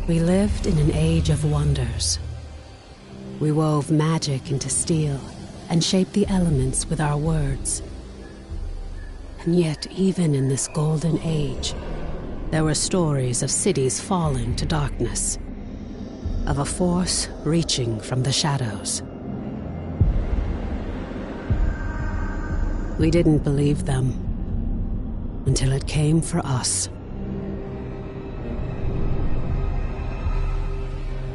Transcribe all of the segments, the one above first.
We lived in an age of wonders. We wove magic into steel and shaped the elements with our words. And yet, even in this golden age, there were stories of cities falling to darkness, of a force reaching from the shadows. We didn't believe them until it came for us.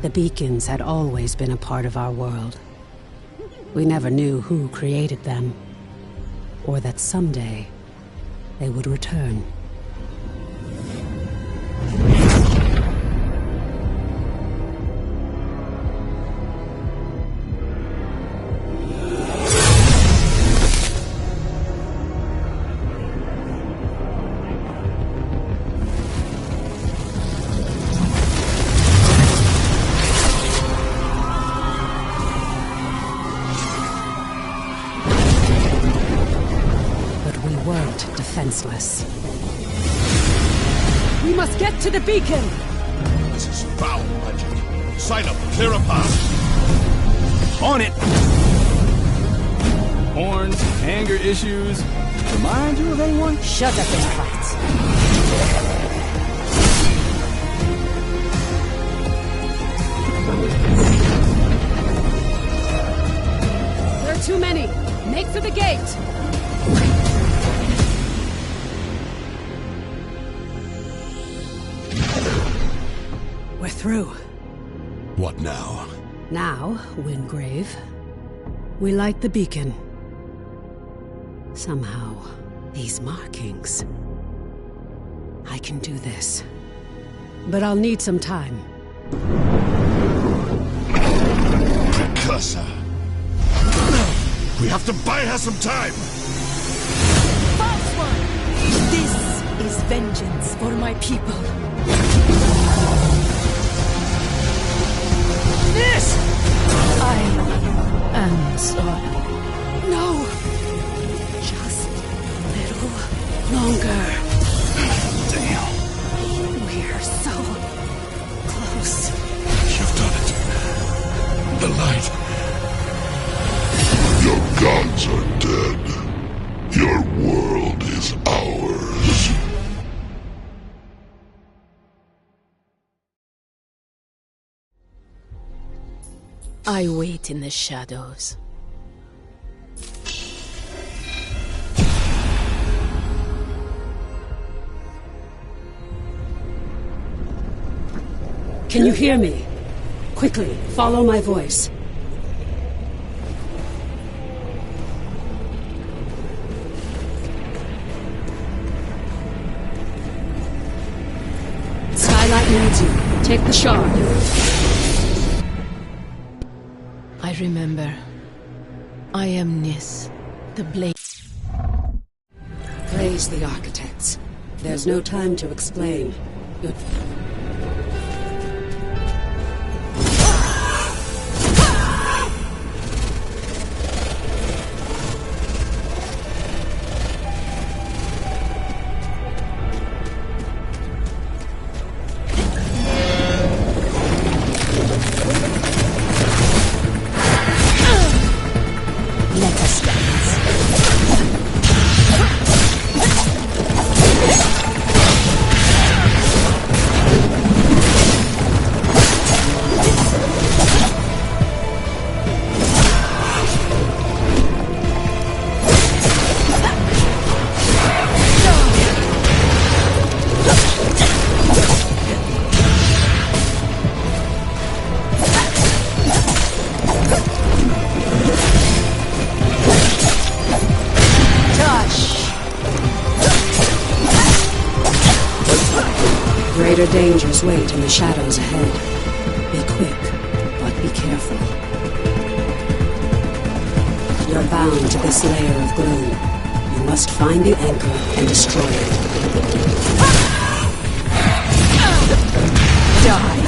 The beacons had always been a part of our world. We never knew who created them, or that someday they would return. Defenseless. We must get to the beacon! This is foul magic. Sign up, clear a path. On it! Horns, anger issues. Remind you of anyone? Shut up and fight. There are too many. Make for the gate! We're through. What now? Now, Wingrave, we light the beacon. Somehow, these markings... I can do this. But I'll need some time. Precursor. We have to buy her some time! False one! This is vengeance for my people. This! I am sorry. No! Just a little longer. Damn. We're so close. You've done it. The light. Your gods are dead. Your world is ours. I wait in the shadows. Can you hear me? Quickly, follow my voice. Skylight needs you. Take the shard. I remember. I am Nis, the blade. Praise the architects. There's no time to explain. Greater dangers wait in the shadows ahead. Be quick, but be careful. You're bound to this layer of gloom. You must find the anchor and destroy it. Die!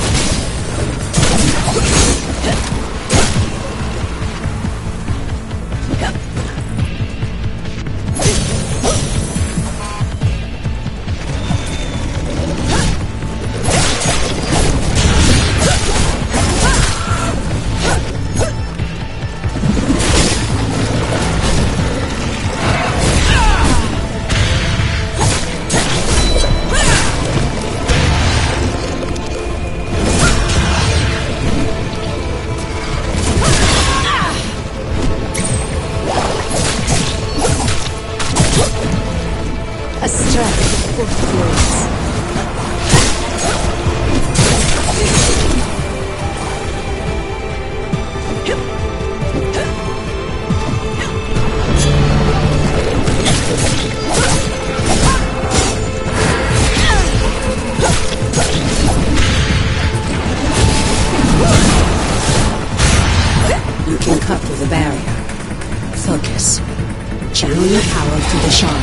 channeling the power through the shard.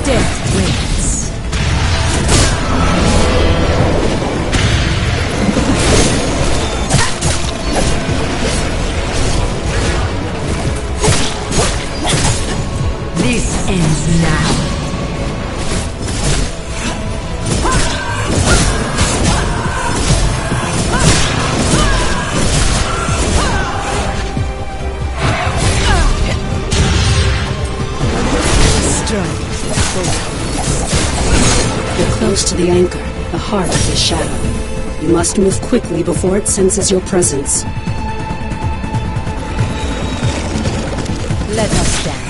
Death waits. This ends now. You're close to the anchor, the heart of the shadow. You must move quickly before it senses your presence. Let us dance.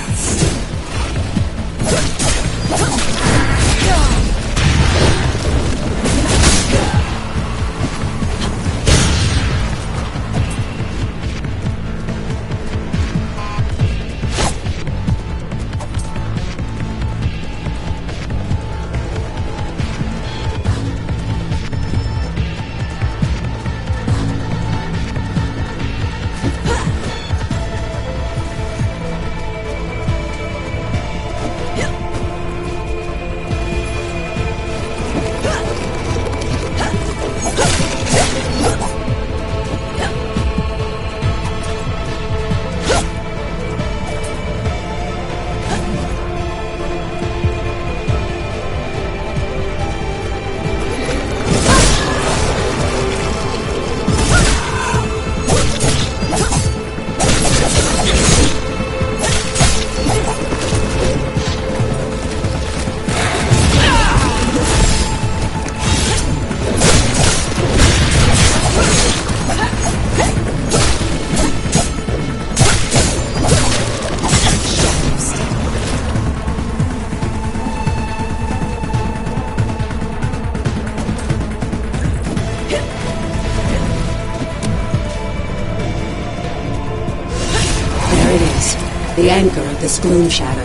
The anchor of this gloom shadow.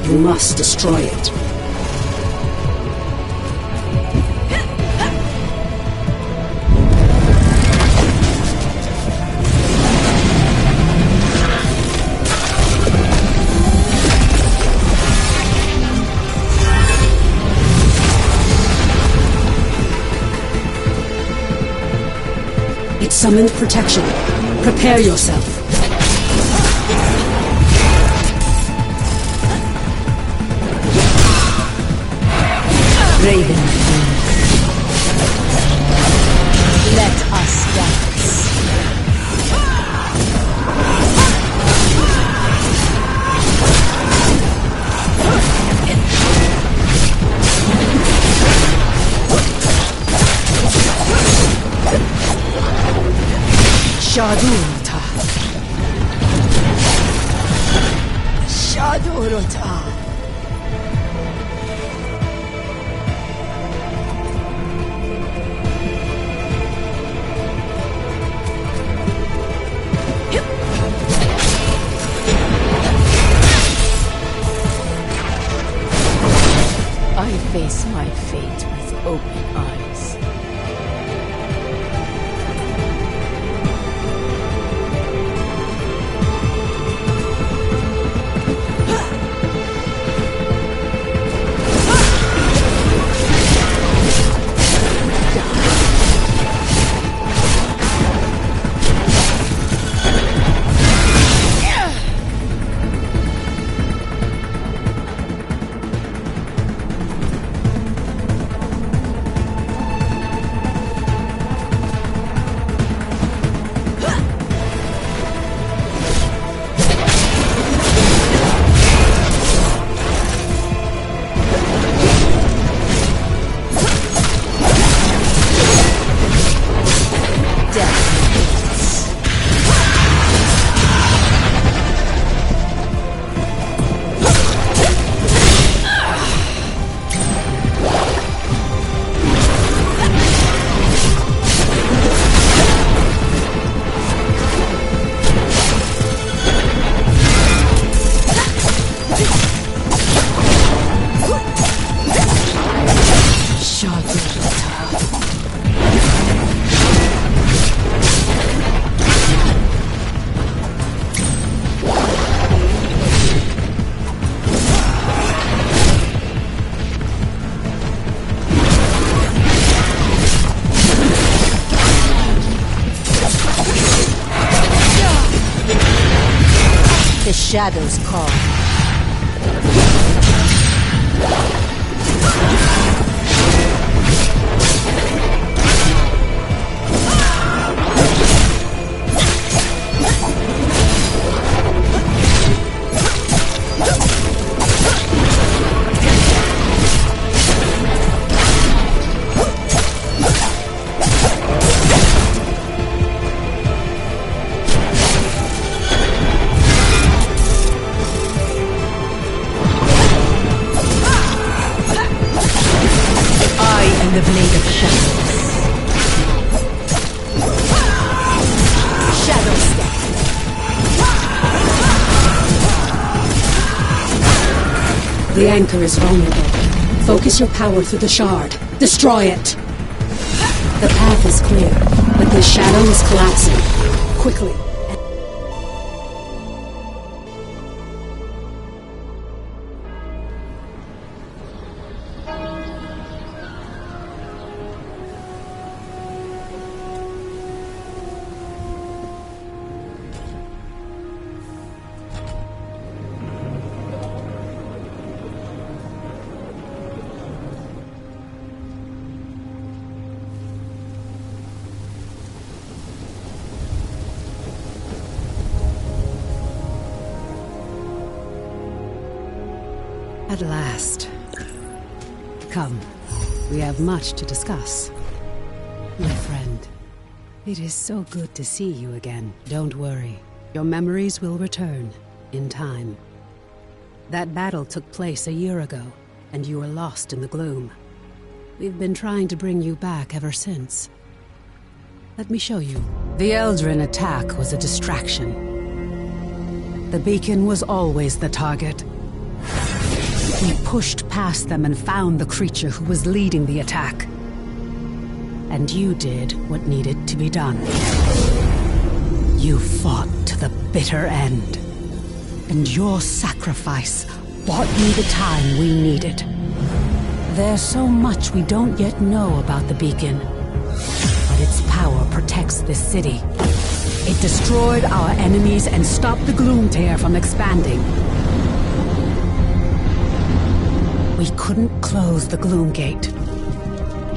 You must destroy it. It summoned protection. Prepare yourself. Raven, let us dance. Shadurta. Shadurta. I face my fate with open eyes. shadows call. The blade of shadows. Shadow step. The anchor is vulnerable. Focus your power through the shard. Destroy it! The path is clear, but the shadow is collapsing. Quickly. At last. Come, we have much to discuss. My friend, it is so good to see you again. Don't worry, your memories will return, in time. That battle took place a year ago, and you were lost in the gloom. We've been trying to bring you back ever since. Let me show you. The Eldrin attack was a distraction. The beacon was always the target. We pushed past them and found the creature who was leading the attack. And you did what needed to be done. You fought to the bitter end. And your sacrifice bought me the time we needed. There's so much we don't yet know about the beacon. But its power protects this city. It destroyed our enemies and stopped the gloom tear from expanding. We couldn't close the gloom gate.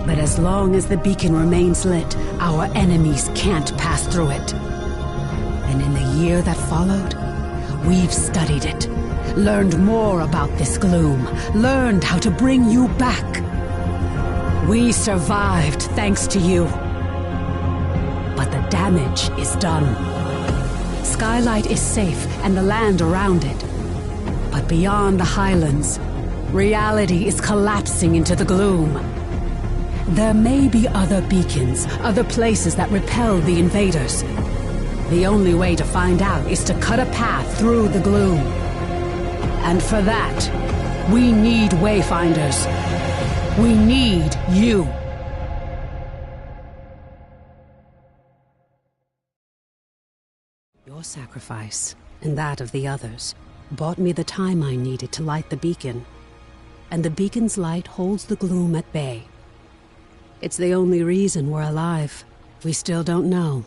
But as long as the beacon remains lit, our enemies can't pass through it. And in the year that followed, we've studied it, learned more about this gloom, learned how to bring you back. We survived thanks to you. But the damage is done. Skylight is safe and the land around it. But beyond the highlands, reality is collapsing into the gloom. There may be other beacons, other places that repel the invaders. The only way to find out is to cut a path through the gloom. And for that, we need Wayfinders. We need you. Your sacrifice, and that of the others, bought me the time I needed to light the beacon. And the beacon's light holds the gloom at bay. It's the only reason we're alive. We still don't know.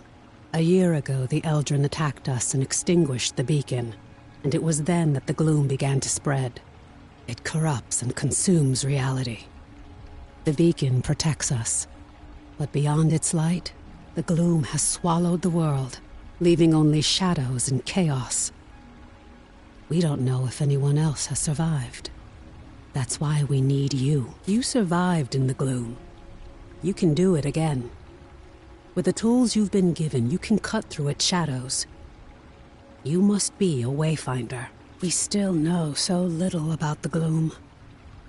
A year ago, the Eldrin attacked us and extinguished the beacon, and it was then that the gloom began to spread. It corrupts and consumes reality. The beacon protects us, but beyond its light, the gloom has swallowed the world, leaving only shadows and chaos. We don't know if anyone else has survived. That's why we need you. You survived in the gloom. You can do it again. With the tools you've been given, you can cut through its shadows. You must be a Wayfinder. We still know so little about the gloom,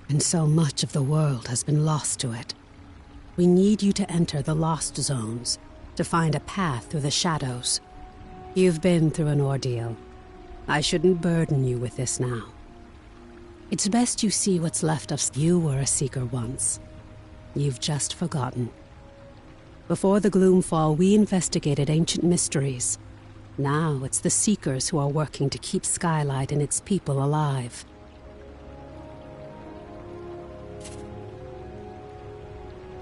and so much of the world has been lost to it. We need you to enter the Lost Zones, to find a path through the shadows. You've been through an ordeal. I shouldn't burden you with this now. It's best you see what's left of you. Were a seeker once. You've just forgotten. Before the Gloomfall, we investigated ancient mysteries. Now it's the Seekers who are working to keep Skylight and its people alive.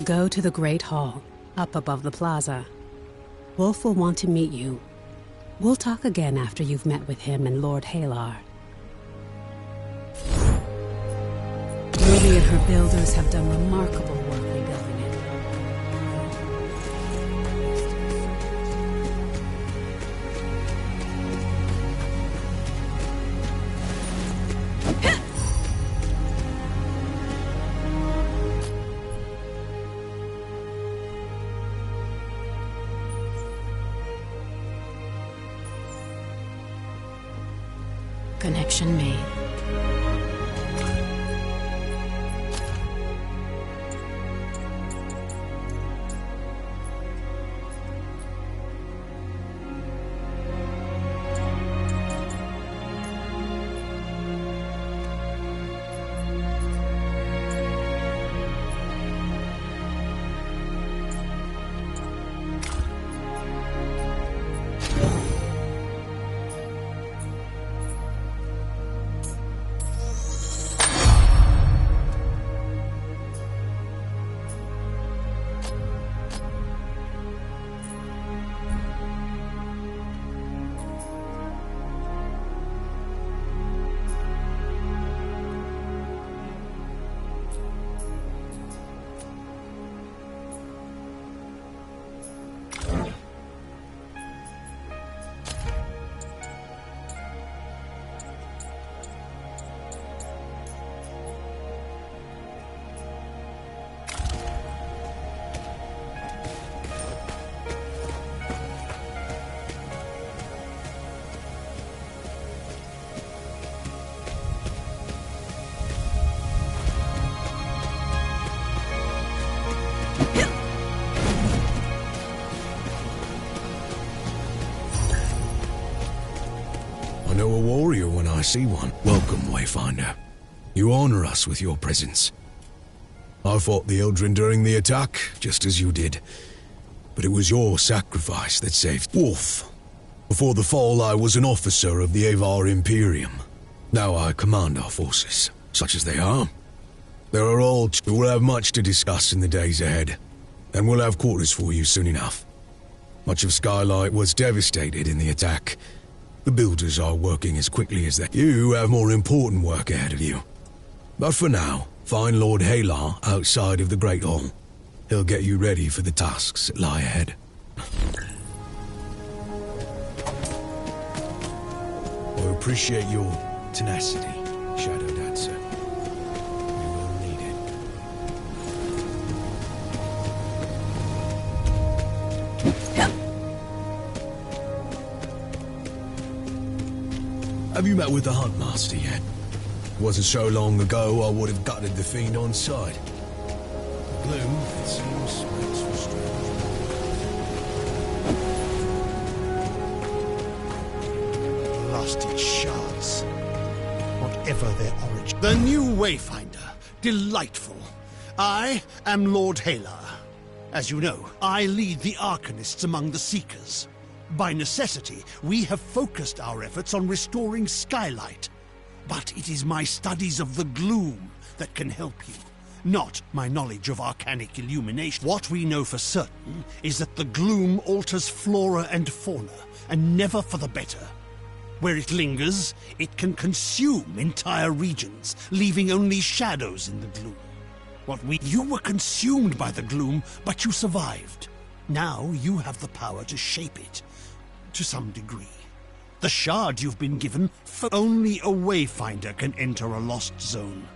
Go to the Great Hall, up above the plaza. Wolf will want to meet you. We'll talk again after you've met with him and Lord Halar. Ruby and her builders have done remarkable work rebuilding it. Connection made. I know a warrior when I see one. Welcome, Wayfinder. You honor us with your presence. I fought the Eldrin during the attack, just as you did. But it was your sacrifice that saved Wolf. Before the fall, I was an officer of the Avar Imperium. Now I command our forces, such as they are. There are all... We'll have much to discuss in the days ahead, and we'll have quarters for you soon enough. Much of Skylight was devastated in the attack. The builders are working as quickly as they... You have more important work ahead of you. But for now, find Lord Halar outside of the Great Hall. He'll get you ready for the tasks that lie ahead. I appreciate your tenacity, Shadow Dancer. We will need it. Have you met with the Huntmaster yet? Wasn't so long ago I would have gutted the fiend on sight. The gloom, it seems, makes for strange. Blasted shards. Whatever their origin. The new Wayfinder. Delightful. I am Lord Halar. As you know, I lead the Arcanists among the Seekers. By necessity, we have focused our efforts on restoring Skylight. But it is my studies of the gloom that can help you, not my knowledge of arcanic illumination. What we know for certain is that the gloom alters flora and fauna, and never for the better. Where it lingers, it can consume entire regions, leaving only shadows in the gloom. You were consumed by the gloom, but you survived. Now you have the power to shape it, to some degree. The shard you've been given, only a Wayfinder can enter a lost zone.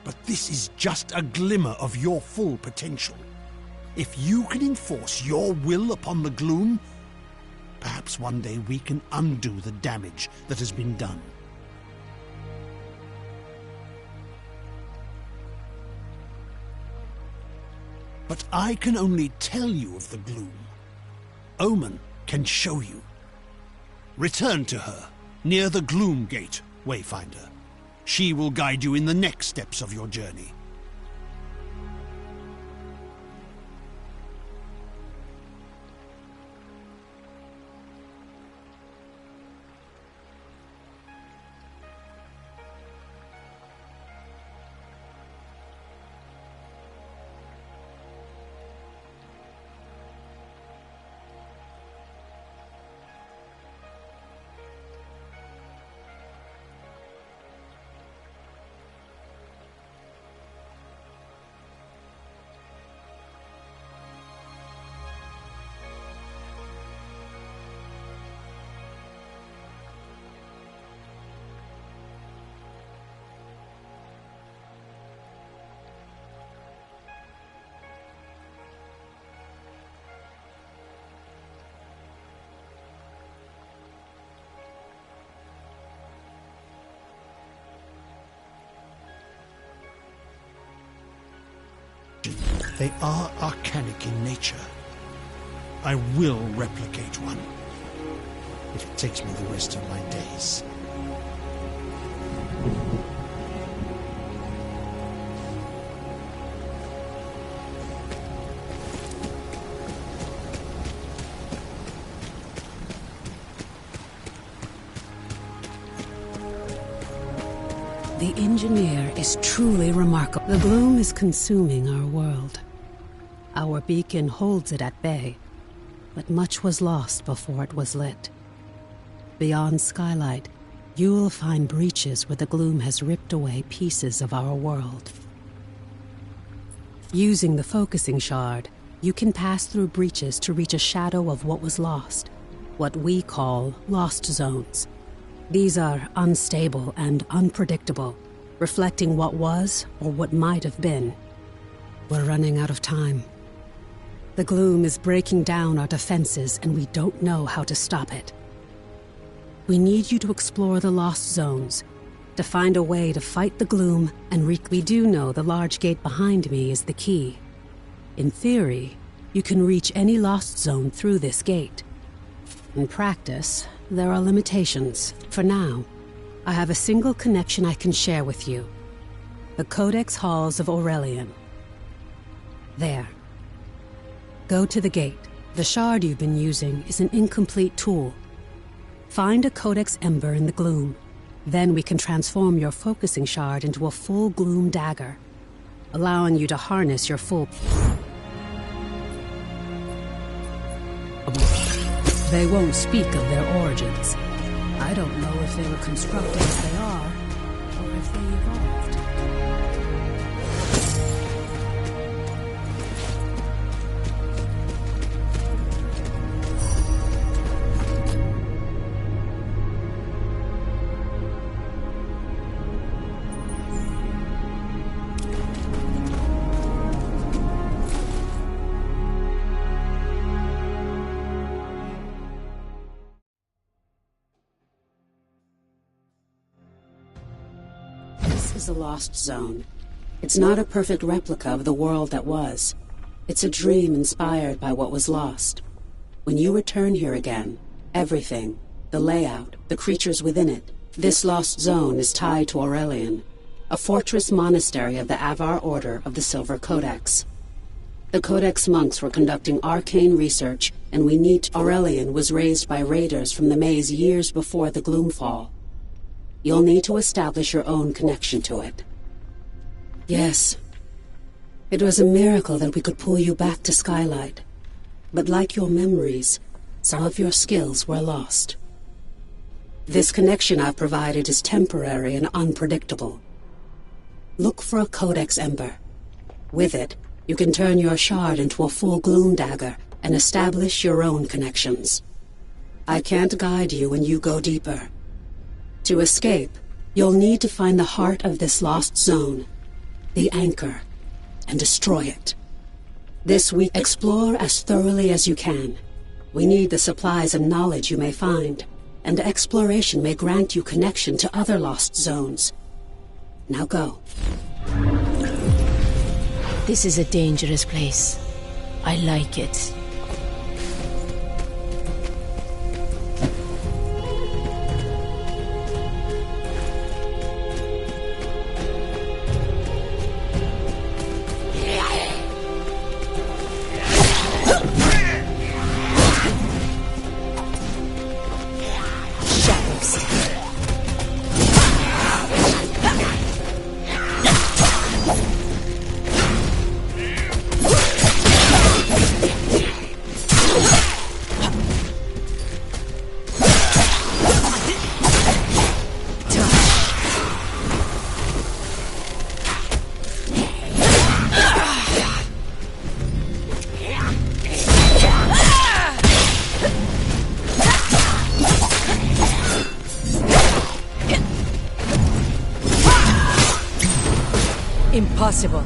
But this is just a glimmer of your full potential. If you can enforce your will upon the gloom, perhaps one day we can undo the damage that has been done. But I can only tell you of the gloom. Omen can show you. Return to her, near the Gloom Gate, Wayfinder. She will guide you in the next steps of your journey. They are arcanic in nature. I will replicate one, if it takes me the rest of my days. The engineer is truly remarkable. The gloom is consuming our world. Our beacon holds it at bay, but much was lost before it was lit. Beyond Skylight, you will find breaches where the gloom has ripped away pieces of our world. Using the focusing shard, you can pass through breaches to reach a shadow of what was lost, what we call lost zones. These are unstable and unpredictable, reflecting what was or what might have been. We're running out of time. The gloom is breaking down our defenses, and we don't know how to stop it. We need you to explore the lost zones, to find a way to fight the gloom and We do know the large gate behind me is the key. In theory, you can reach any lost zone through this gate. In practice, there are limitations. For now, I have a single connection I can share with you. The Codex Halls of Aurelian. There. Go to the gate. The shard you've been using is an incomplete tool. Find a Codex Ember in the gloom. Then we can transform your focusing shard into a full gloom dagger, allowing you to harness your full... They won't speak of their origins. I don't know if they were constructed as they are, or if they evolved. Is a lost zone. It's not a perfect replica of the world that was. It's a dream inspired by what was lost. When you return here again, everything, the layout, the creatures within it, this lost zone is tied to Aurelian, a fortress monastery of the Avar Order of the Silver Codex. The Codex monks were conducting arcane research, and we need Aurelian was raised by raiders from the maze years before the Gloomfall. You'll need to establish your own connection to it. Yes, it was a miracle that we could pull you back to Skylight. But like your memories, some of your skills were lost. This connection I've provided is temporary and unpredictable. Look for a Codex Ember. With it, you can turn your shard into a full gloom dagger and establish your own connections. I can't guide you when you go deeper. To escape, you'll need to find the heart of this lost zone, the anchor, and destroy it. This week, explore as thoroughly as you can. We need the supplies and knowledge you may find, and exploration may grant you connection to other lost zones. Now go. This is a dangerous place. I like it. Impossible.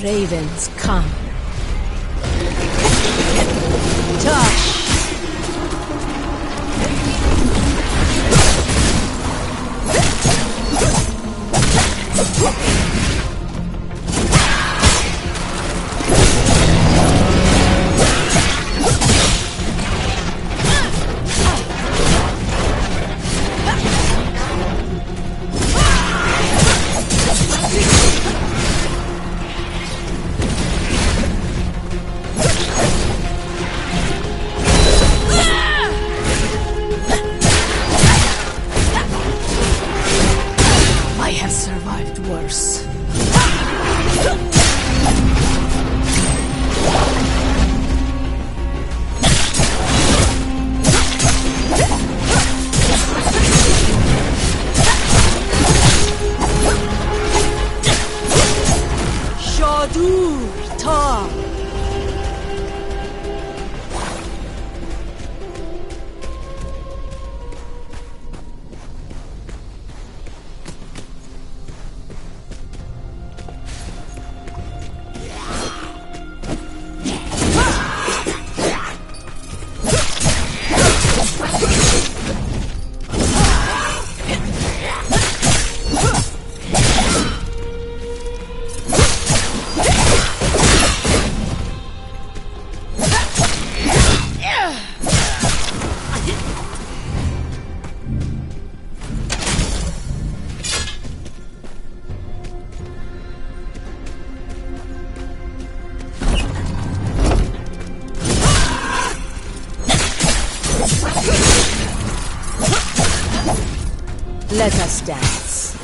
ravens come. Touch! I have survived worse. Shadur Ta. Let us dance.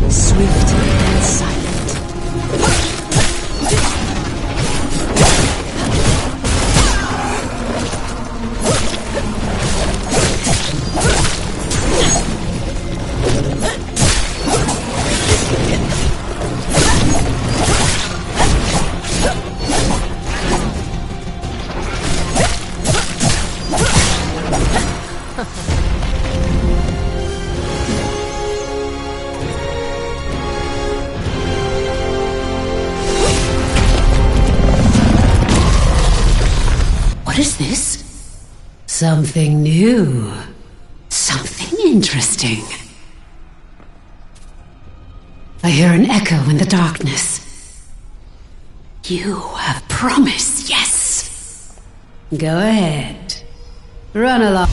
Swift and silent. What is this? Something new. Something interesting. I hear an echo in the darkness. You have promise, yes. Go ahead. Run along.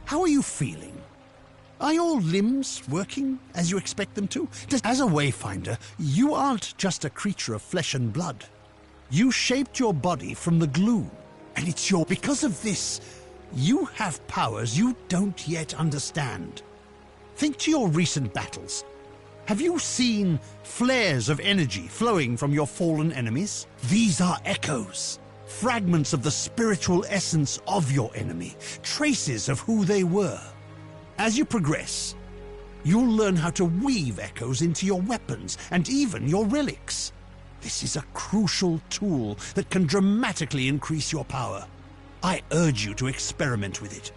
How are you feeling? Are your limbs working as you expect them to? As a Wayfinder, you aren't just a creature of flesh and blood. You shaped your body from the gloom, and it's your... Because of this, you have powers you don't yet understand. Think to your recent battles. Have you seen flares of energy flowing from your fallen enemies? These are echoes, fragments of the spiritual essence of your enemy, traces of who they were. As you progress, you'll learn how to weave echoes into your weapons and even your relics. This is a crucial tool that can dramatically increase your power. I urge you to experiment with it.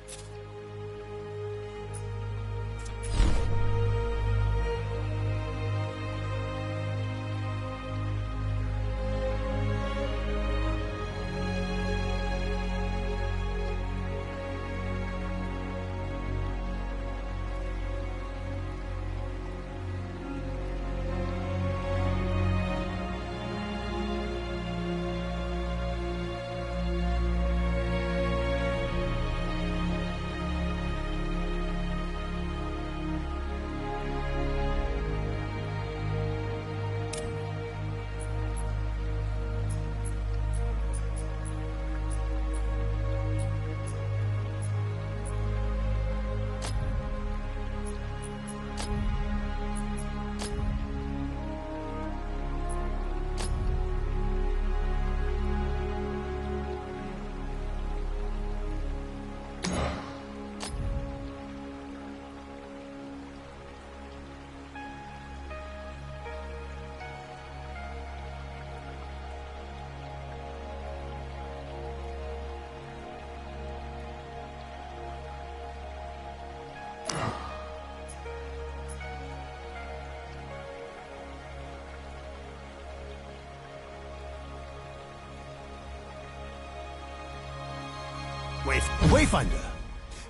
Wayfinder,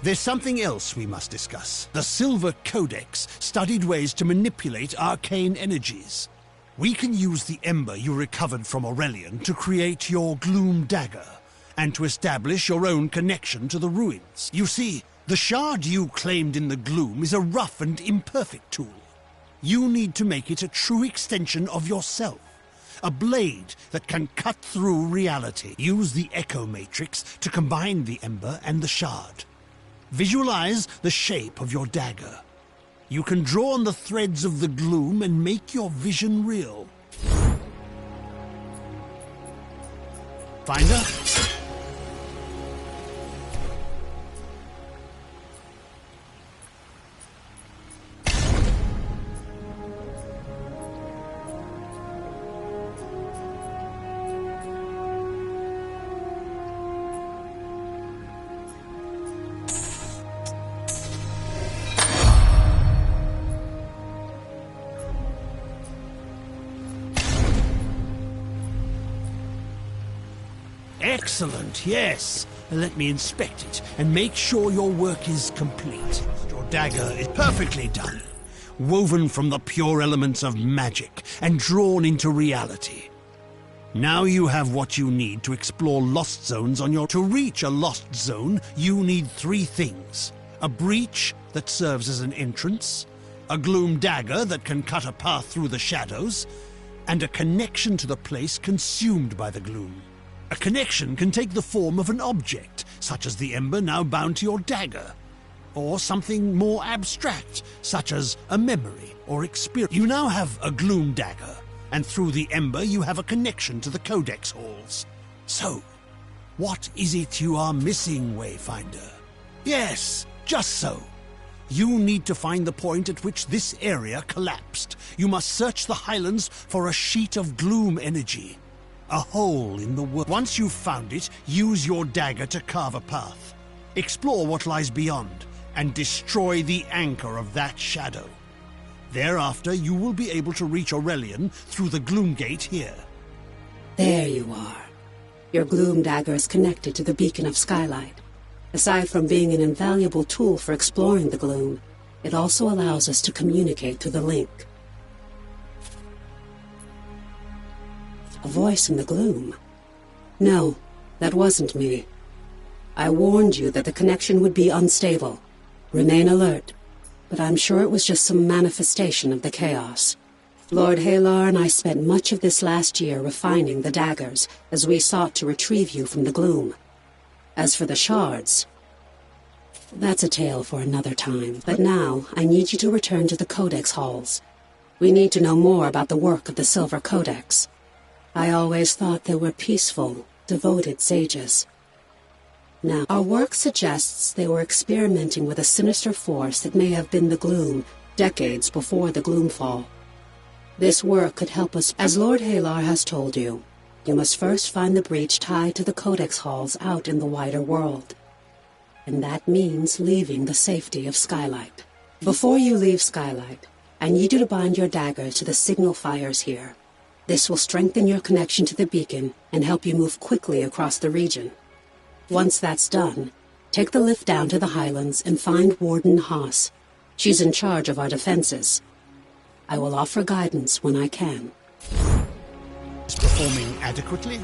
there's something else we must discuss. The Silver Codex studied ways to manipulate arcane energies. We can use the ember you recovered from Aurelian to create your Gloom Dagger, and to establish your own connection to the ruins. You see, the shard you claimed in the gloom is a rough and imperfect tool. You need to make it a true extension of yourself. A blade that can cut through reality. Use the Echo Matrix to combine the ember and the shard. Visualize the shape of your dagger. You can draw on the threads of the gloom and make your vision real. Finder? Excellent, yes. Let me inspect it and make sure your work is complete. Your dagger is perfectly done, woven from the pure elements of magic and drawn into reality. Now you have what you need to explore lost zones on your... To reach a lost zone, you need 3 things. A breach that serves as an entrance, a gloom dagger that can cut a path through the shadows, and a connection to the place consumed by the gloom. A connection can take the form of an object, such as the ember now bound to your dagger, or something more abstract, such as a memory or experience. You now have a gloom dagger, and through the ember you have a connection to the Codex halls. So, what is it you are missing, Wayfinder? Yes, just so. You need to find the point at which this area collapsed. You must search the Highlands for a sheet of gloom energy. A hole in the world. Once you've found it, use your dagger to carve a path. Explore what lies beyond, and destroy the anchor of that shadow. Thereafter, you will be able to reach Aurelian through the Gloom Gate here. There you are. Your gloom dagger is connected to the Beacon of Skylight. Aside from being an invaluable tool for exploring the gloom, it also allows us to communicate through the link. A voice in the gloom. No, that wasn't me. I warned you that the connection would be unstable. Remain alert, but I'm sure it was just some manifestation of the chaos. Lord Halar and I spent much of this last year refining the daggers as we sought to retrieve you from the gloom. As for the shards, that's a tale for another time. But now, I need you to return to the Codex halls. We need to know more about the work of the Silver Codex. I always thought they were peaceful, devoted sages. Now, our work suggests they were experimenting with a sinister force that may have been the gloom decades before the Gloomfall. This work could help us. As Lord Halar has told you, you must first find the breach tied to the Codex halls out in the wider world. And that means leaving the safety of Skylight. Before you leave Skylight, I need you to bind your dagger to the signal fires here. This will strengthen your connection to the beacon and help you move quickly across the region. Once that's done, take the lift down to the Highlands and find Warden Haas. She's in charge of our defenses. I will offer guidance when I can. Is performing adequately?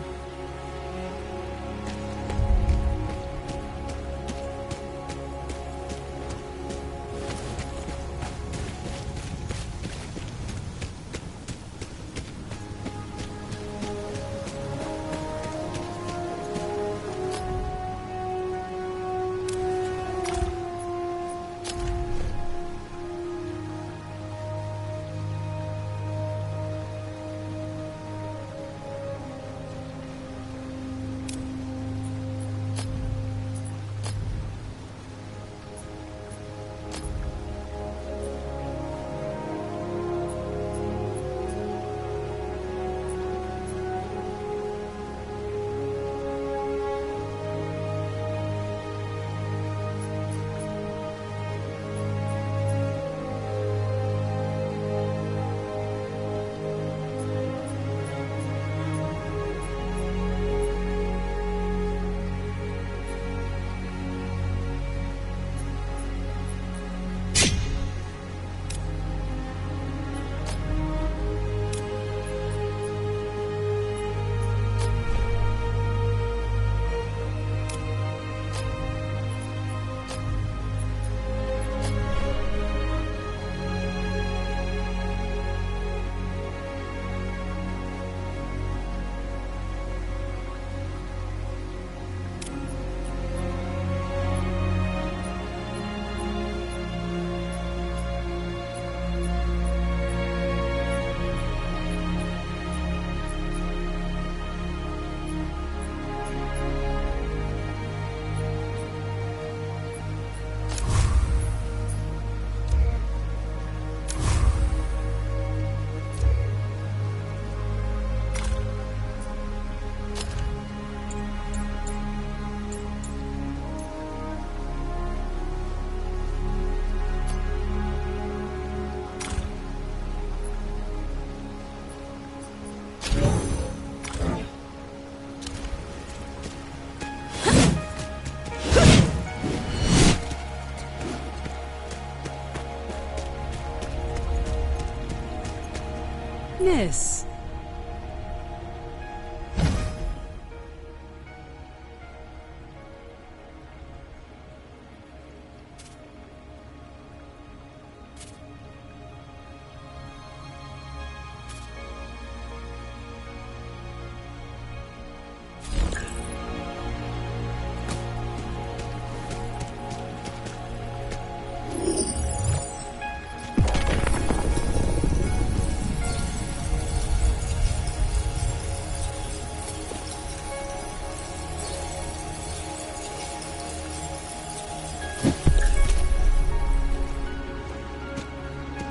Miss.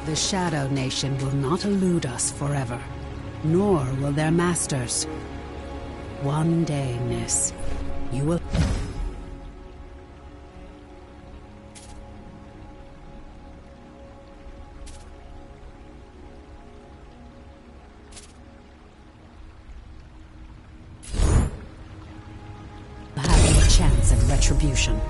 The Shadow Nation will not elude us forever, nor will their masters. One day, Miss, you will... have your chance at retribution.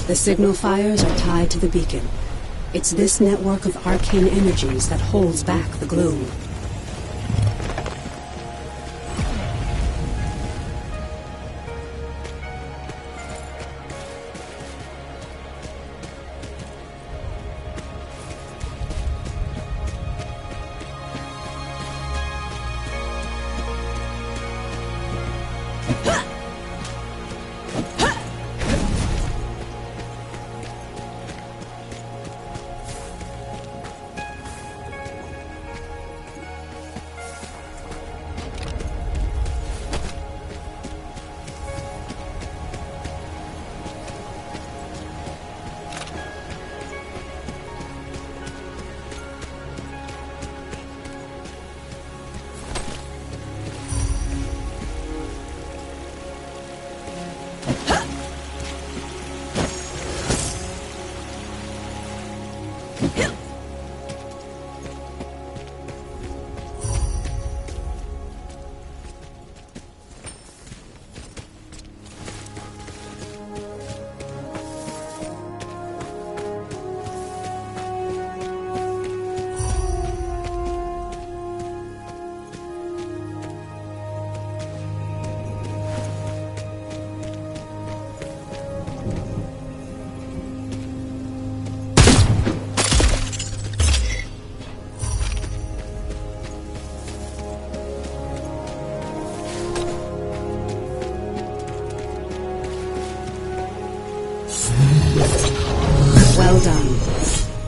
The signal fires are tied to the beacon. It's this network of arcane energies that holds back the gloom. Well done.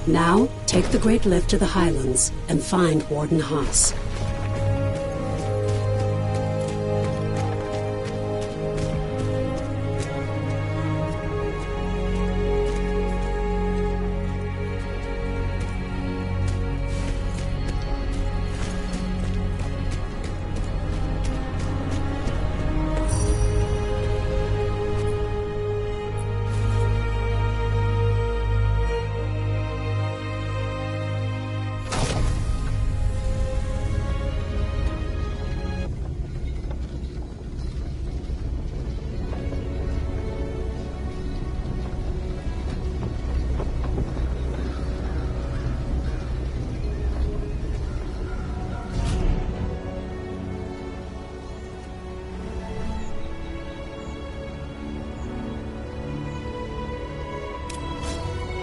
Now, take the Great Lift to the Highlands and find Warden Haas.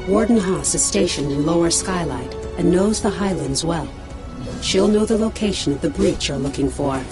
Warden Haas is stationed in Lower Skylight and knows the Highlands well. She'll know the location of the breach you're looking for.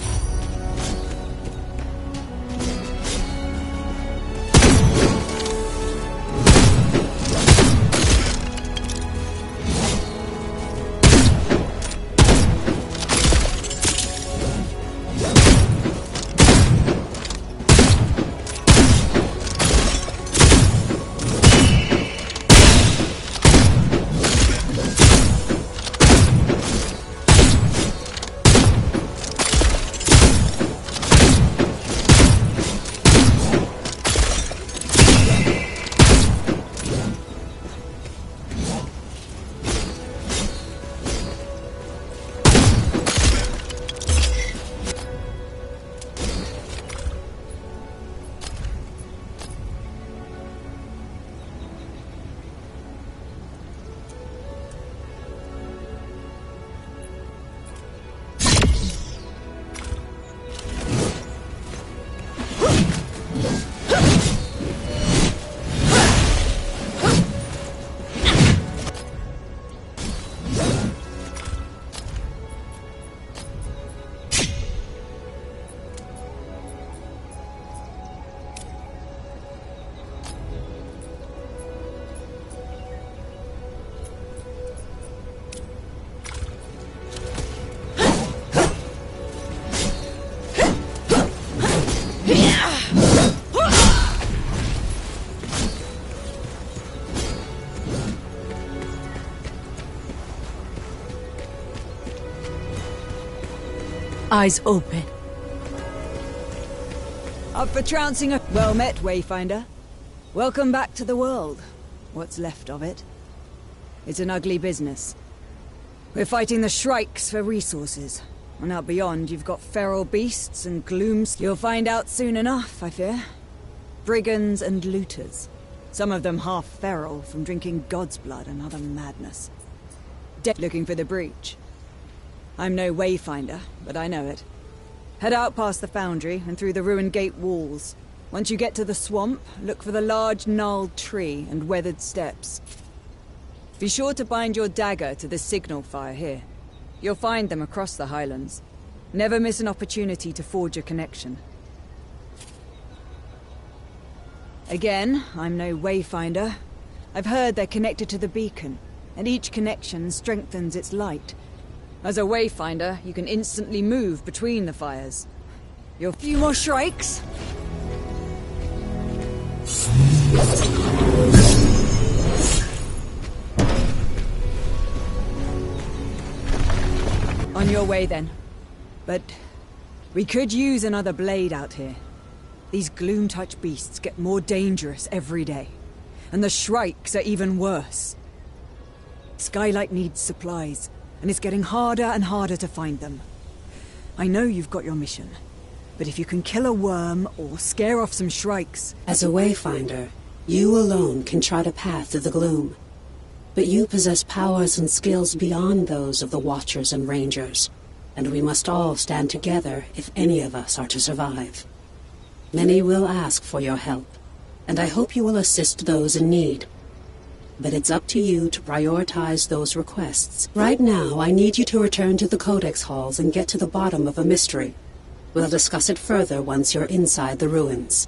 Eyes open. Up for trouncing a... Well met, Wayfinder. Welcome back to the world. What's left of it. It's an ugly business. We're fighting the Shrikes for resources. And out beyond, you've got feral beasts and glooms. You'll find out soon enough, I fear. Brigands and looters. Some of them half feral from drinking God's blood and other madness. Looking for the breach. I'm no Wayfinder, but I know it. Head out past the foundry and through the ruined gate walls. Once you get to the swamp, look for the large gnarled tree and weathered steps. Be sure to bind your dagger to the signal fire here. You'll find them across the highlands. Never miss an opportunity to forge a connection. Again, I'm no Wayfinder. I've heard they're connected to the beacon, and each connection strengthens its light. As a Wayfinder, you can instantly move between the fires. Your few more shrikes. On your way then. But we could use another blade out here. These gloom-touch beasts get more dangerous every day. And the shrikes are even worse. Skylight needs supplies, and it's getting harder and harder to find them. I know you've got your mission, but if you can kill a worm or scare off some shrikes... As a Wayfinder, you alone can chart a path through the gloom. But you possess powers and skills beyond those of the Watchers and Rangers, and we must all stand together if any of us are to survive. Many will ask for your help, and I hope you will assist those in need. But it's up to you to prioritize those requests. Right now, I need you to return to the Codex halls and get to the bottom of a mystery. We'll discuss it further once you're inside the ruins.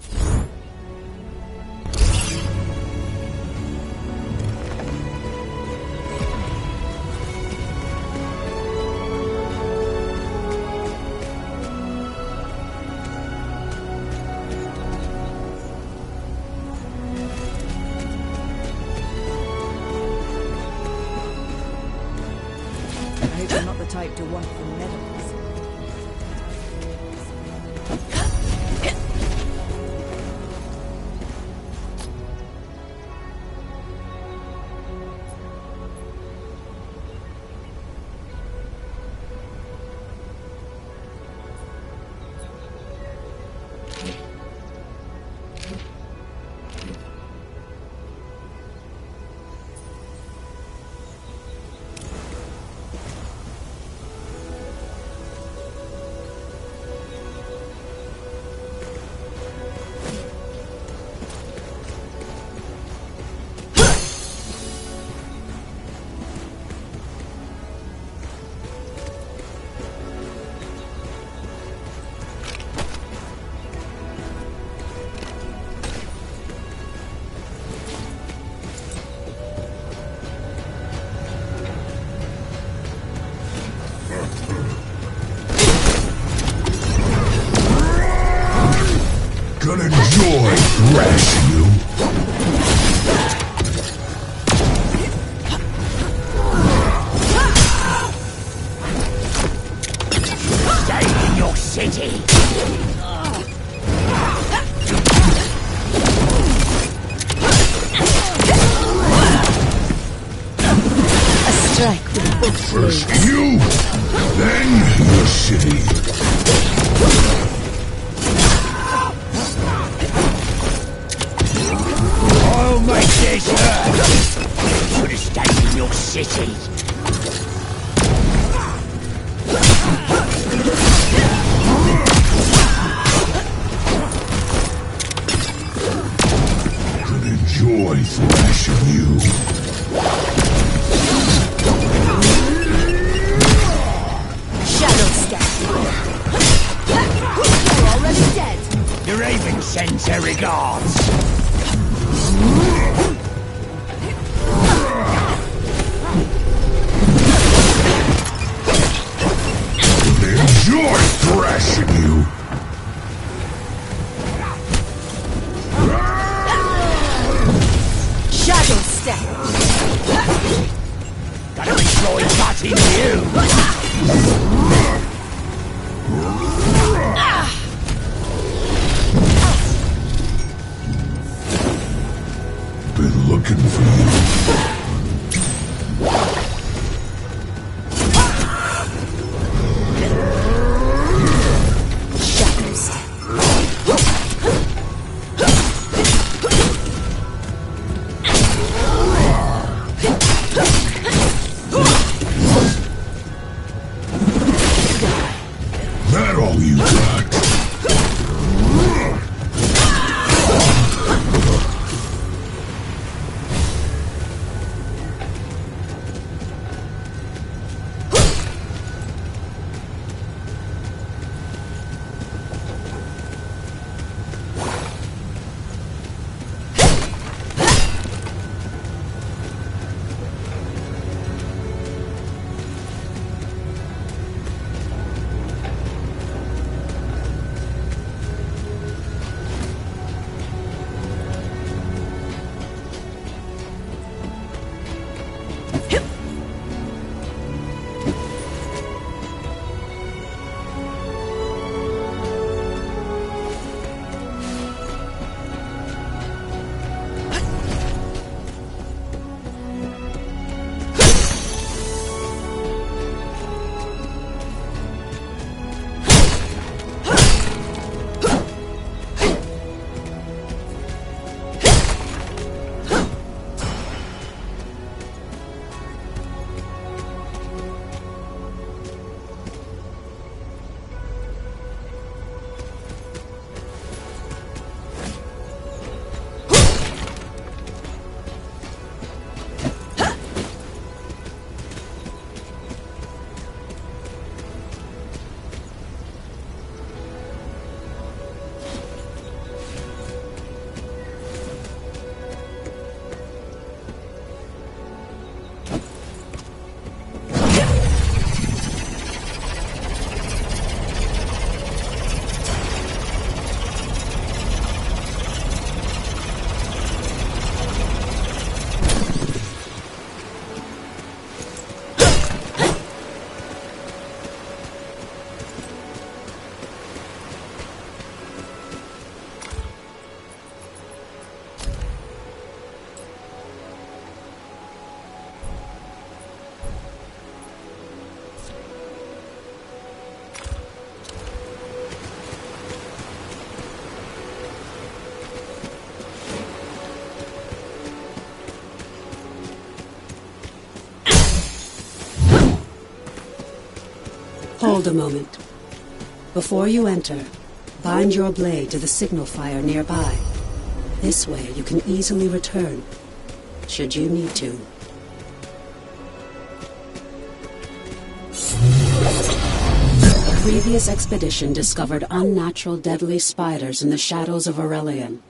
I hope you're not the type to want for medals. Gonna enjoy thrashing you. Stay in your city. A strike with both First blades. you, then your city. I'll make this hurt. You should have stayed in your city. Could enjoy thrashing you. Shadow step. You're already dead. The Raven sends her regards. Enjoy thrashing you. Shadow step. Gotta enjoy cutting you. Been looking for you. Shadow step. Hold a moment. Before you enter, bind your blade to the signal fire nearby. This way you can easily return, should you need to. A previous expedition discovered unnatural deadly spiders in the shadows of Aurelian.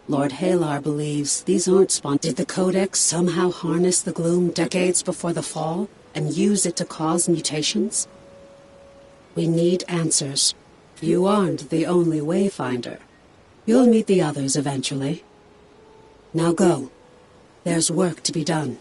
Lord Halar believes these aren't spawned. Did the Codex somehow harness the gloom decades before the fall and use it to cause mutations? We need answers. You aren't the only Wayfinder. You'll meet the others eventually. Now go. There's work to be done.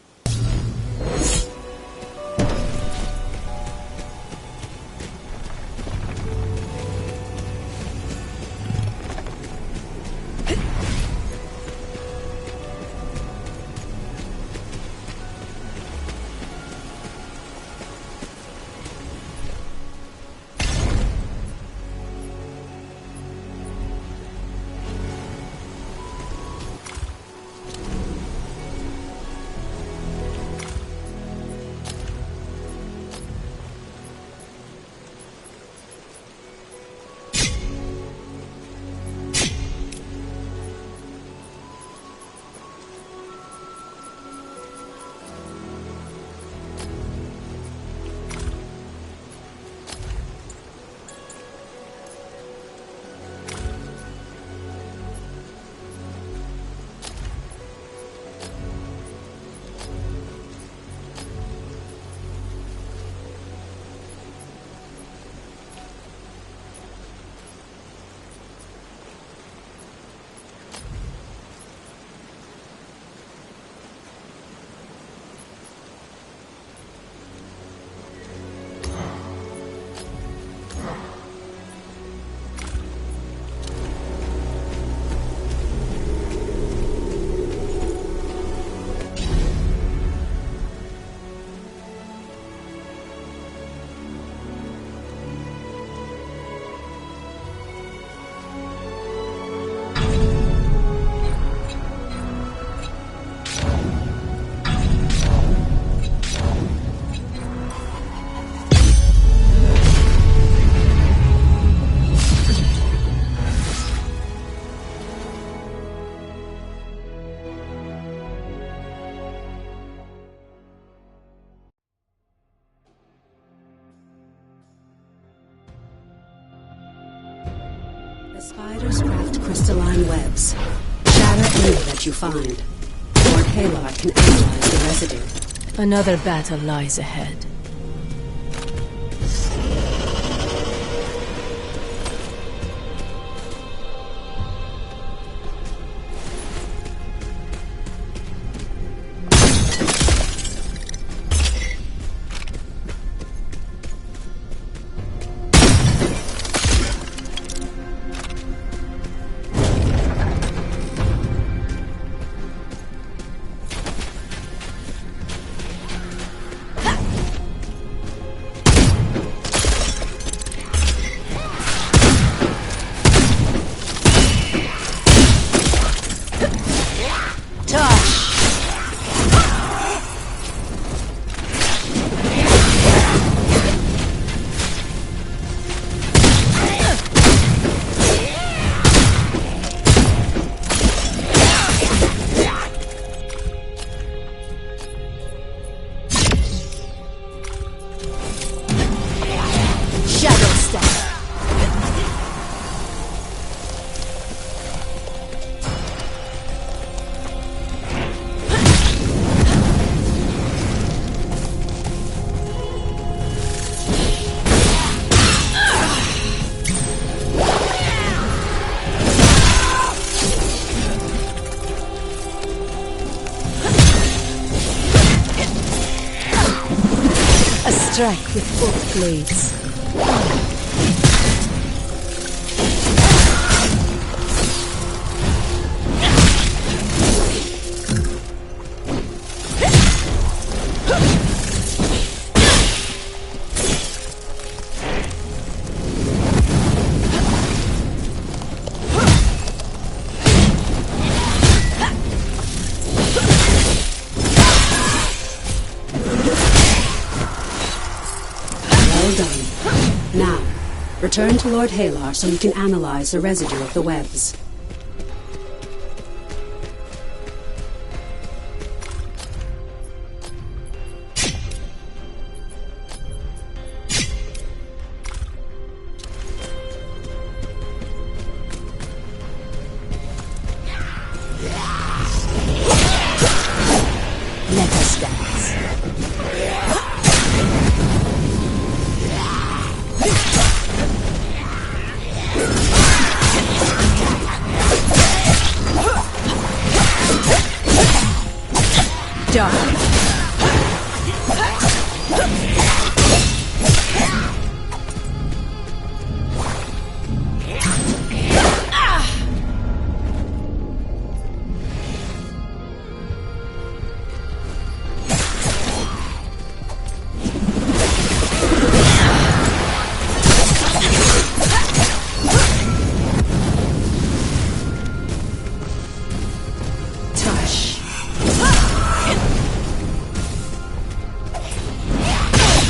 The spiders craft crystalline webs. Shatter any that you find. Lord Halar can analyze the residue. Another battle lies ahead. Strike with both blades. Well done. Return to Lord Halar so we can analyze the residue of the webs. Let us dance. Die.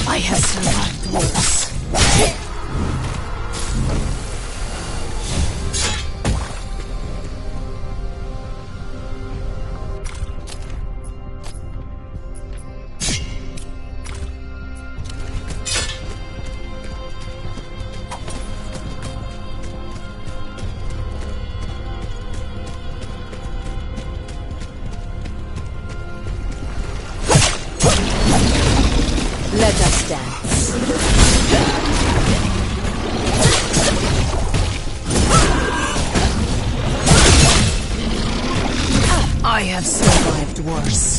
I have survived worse. Let us dance. I have survived worse.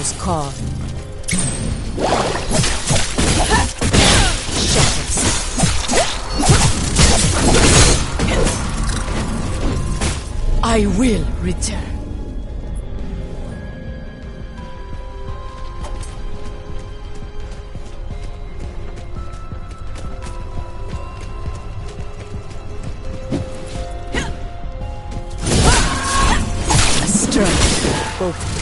Shadows call. I will return. A strike, both.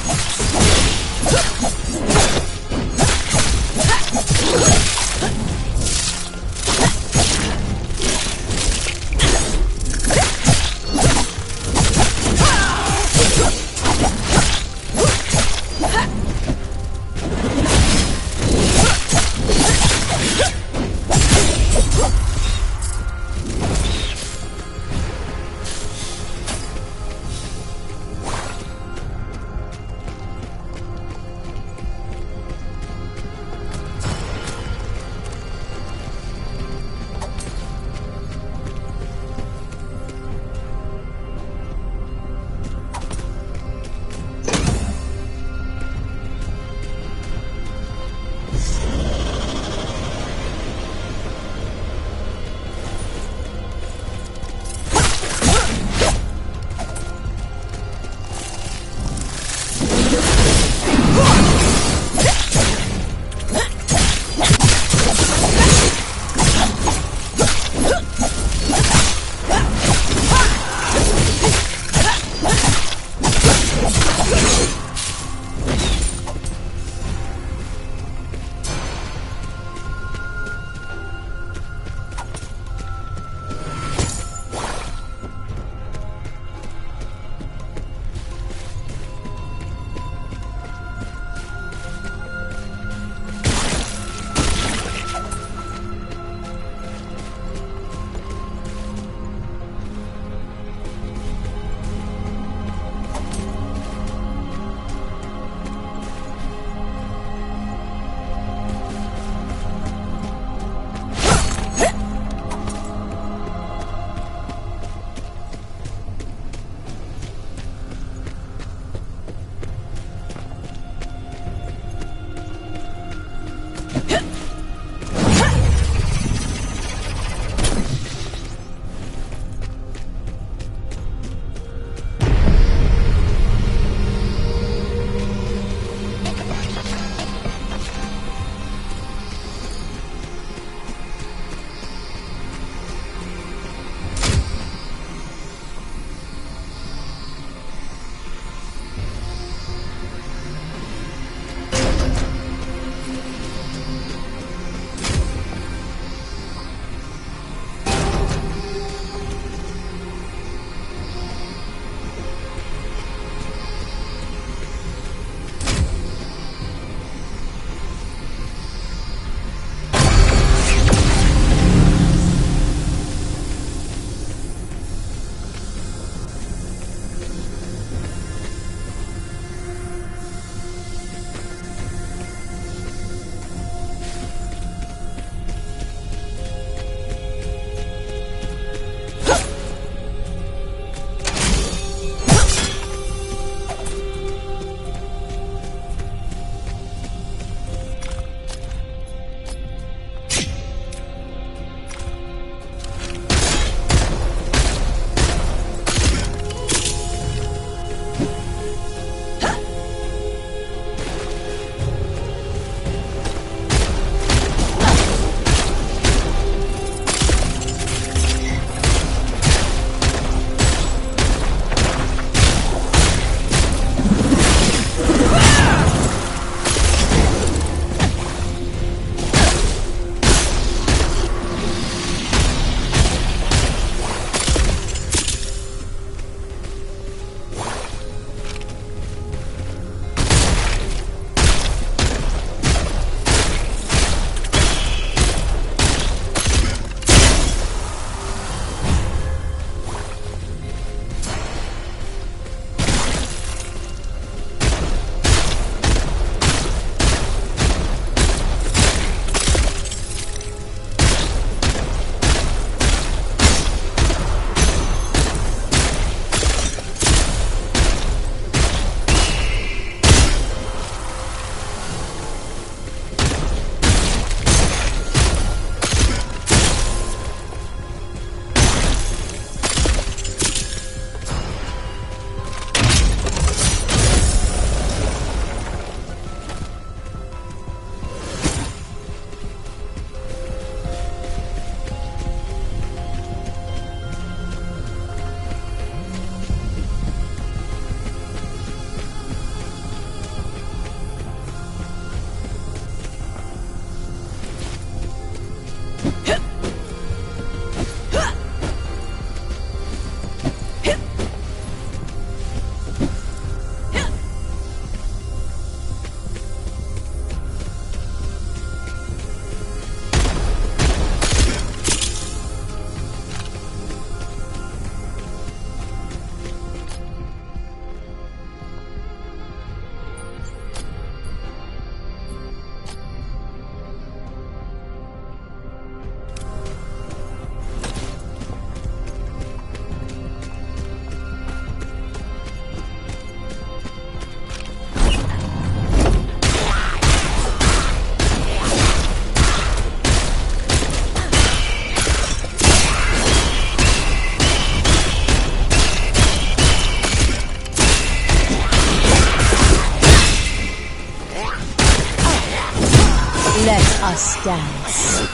dance.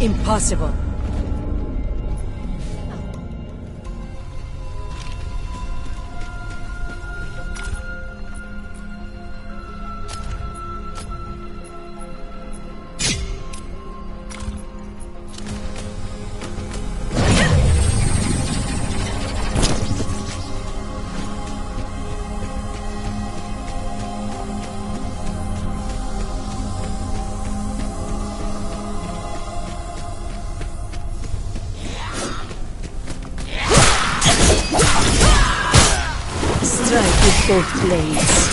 Impossible. Strike with both blades.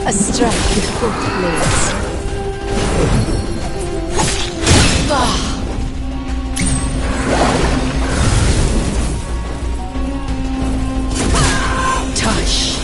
A strike with both blades. Tush.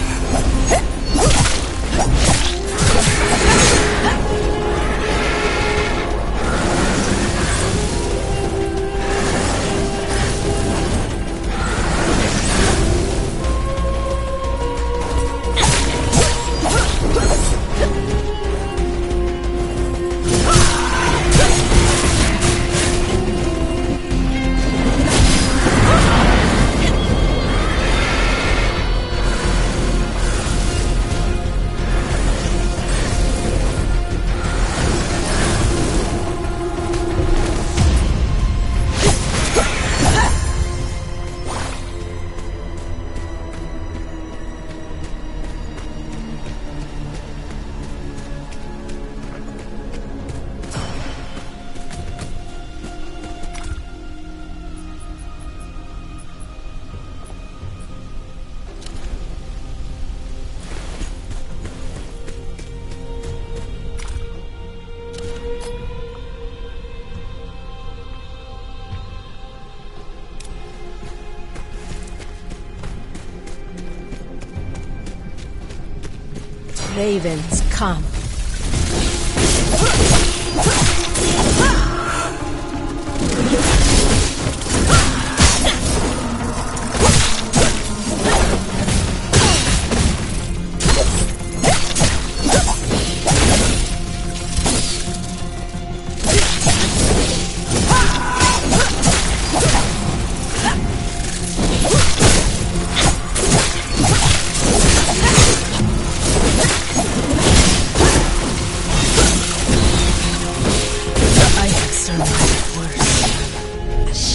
ravens come.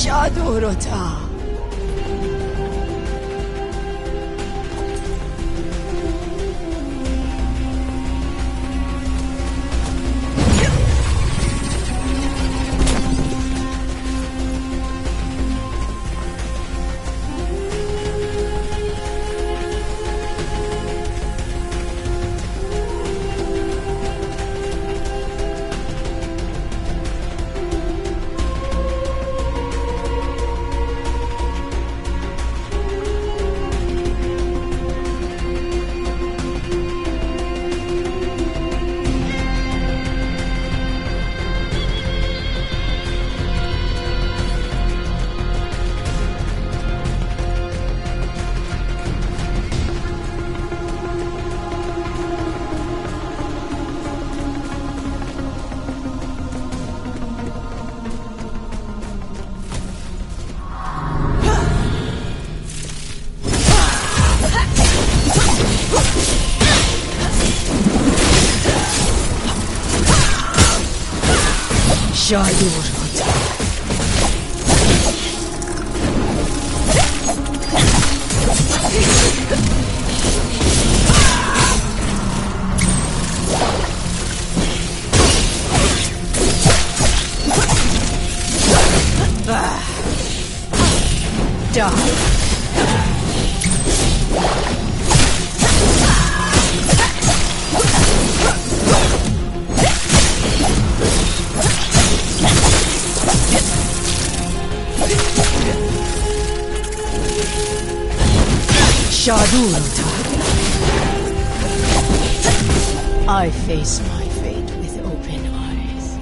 Shadurota. Shadurota. Die. Shadurota. I face my fate with open eyes.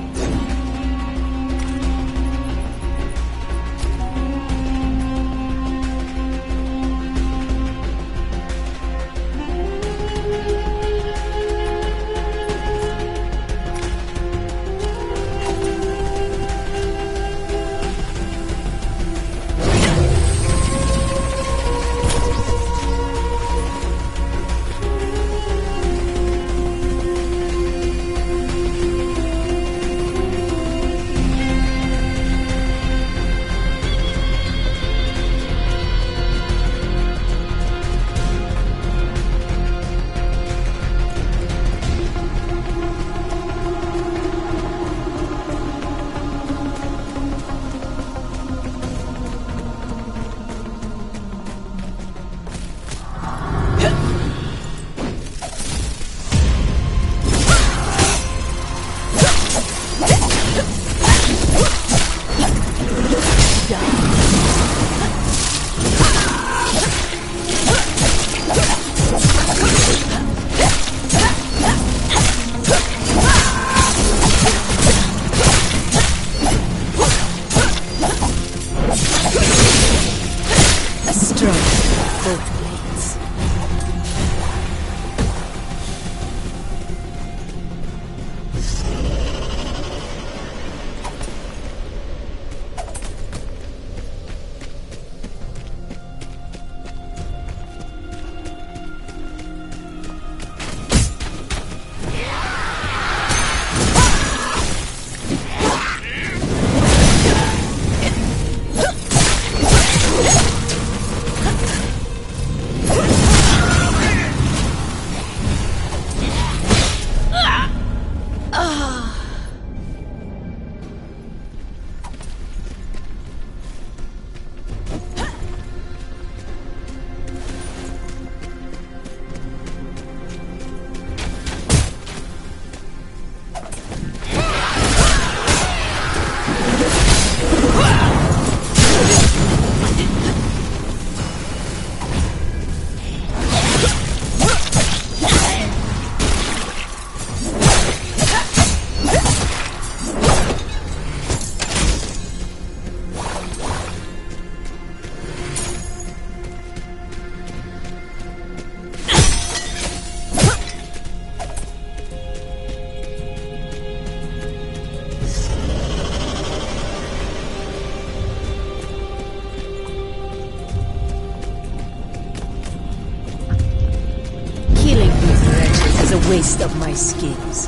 waste of my skills.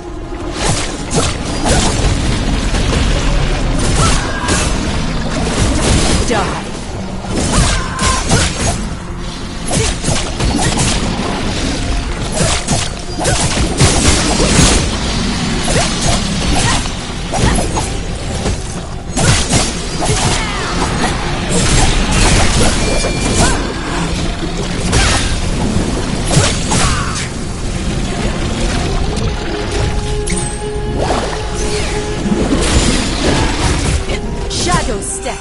Die. Shadow step.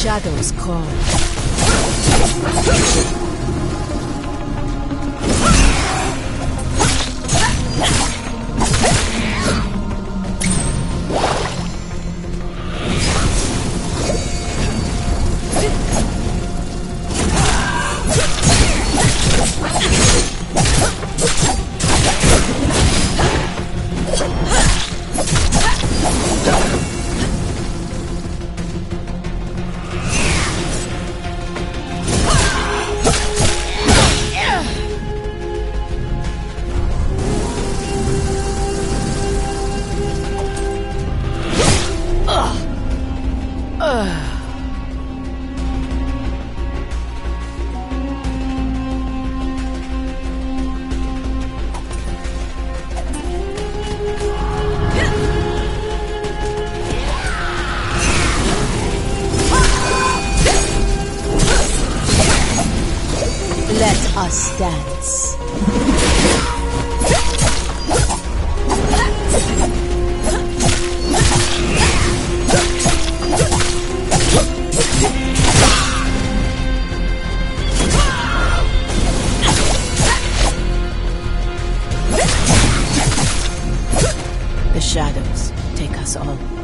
Shadows call. Let us dance. The shadows take us all.